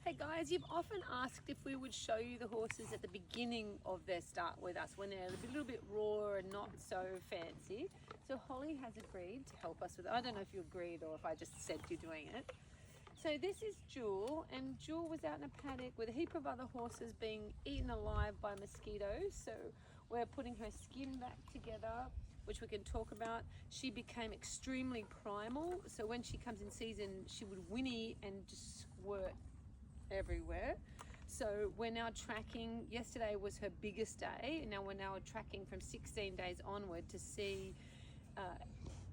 Hey guys, you've often asked if we would show you the horses at the beginning of their start with us when they're a little bit raw and not so fancy. So Holly has agreed to help us with it. I don't know if you agreed or if I just said you're doing it. So this is Jewel, and Jewel was out in a paddock with a heap of other horses being eaten alive by mosquitoes. So we're putting her skin back together, which we can talk about. She became extremely primal. So when she comes in season, she would whinny and just squirt everywhere. So we're now tracking, yesterday was her biggest day, now we're tracking from 16 days onward to see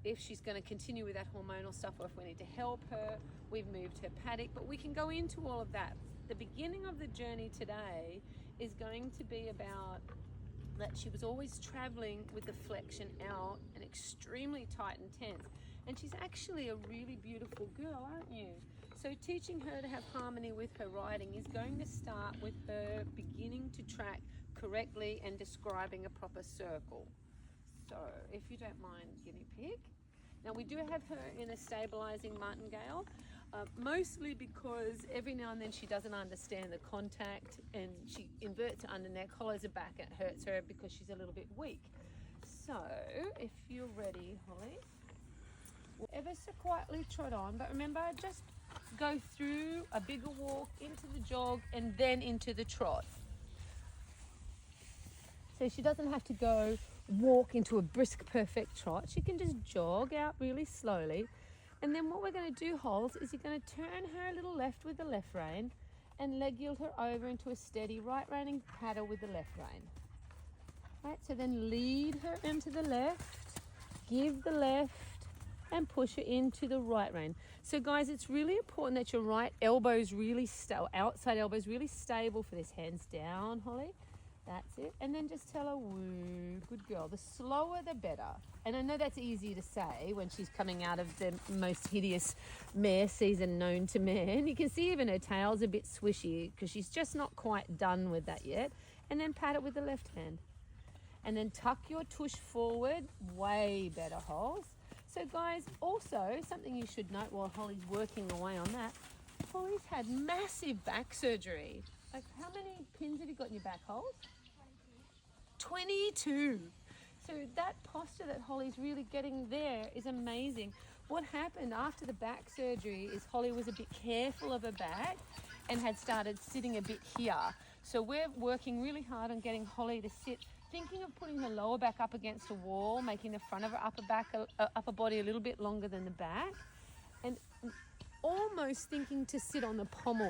if she's going to continue with that hormonal stuff or if we need to help her. We've moved her paddock, but we can go into all of that. The beginning of the journey today is going to be about that she was always traveling with the flexion out and extremely tight and tense. And she's actually a really beautiful girl, aren't you? So teaching her to have harmony with her riding is going to start with her beginning to track correctly and describing a proper circle. So if you don't mind, guinea pig. Now we do have her in a stabilizing martingale, mostly because every now and then she doesn't understand the contact and she inverts her under neck, hollows her back, and it hurts her because she's a little bit weak. So if you're ready, Holly, we'll ever so quietly trot on, but remember, just go through a bigger walk into the jog and then into the trot. So she doesn't have to go walk into a brisk, perfect trot. She can just jog out really slowly. And then what we're going to do, Holes, is you're going to turn her a little left with the left rein and leg yield her over into a steady right reining paddle with the left rein. Right, so then lead her into the left, give the left, and push her into the right rein. So guys, it's really important that your right elbow's really outside elbow's really stable for this. Hands down, Holly. That's it. And then just tell her, woo, good girl. The slower, the better. And I know that's easy to say when she's coming out of the most hideous mare season known to man. You can see even her tail's a bit swishy because she's just not quite done with that yet. And then pat it with the left hand. And then tuck your tush forward. Way better, Holes. So guys, also something you should note while Holly's working away on that, Holly's had massive back surgery. Like, how many pins have you got in your back, Holes? 22. So that posture that Holly's really getting there is amazing. What happened after the back surgery is Holly was a bit careful of her back and had started sitting a bit here. So we're working really hard on getting Holly to sit, thinking of putting her lower back up against a wall, making the front of her upper body a little bit longer than the back, and almost thinking to sit on the pommel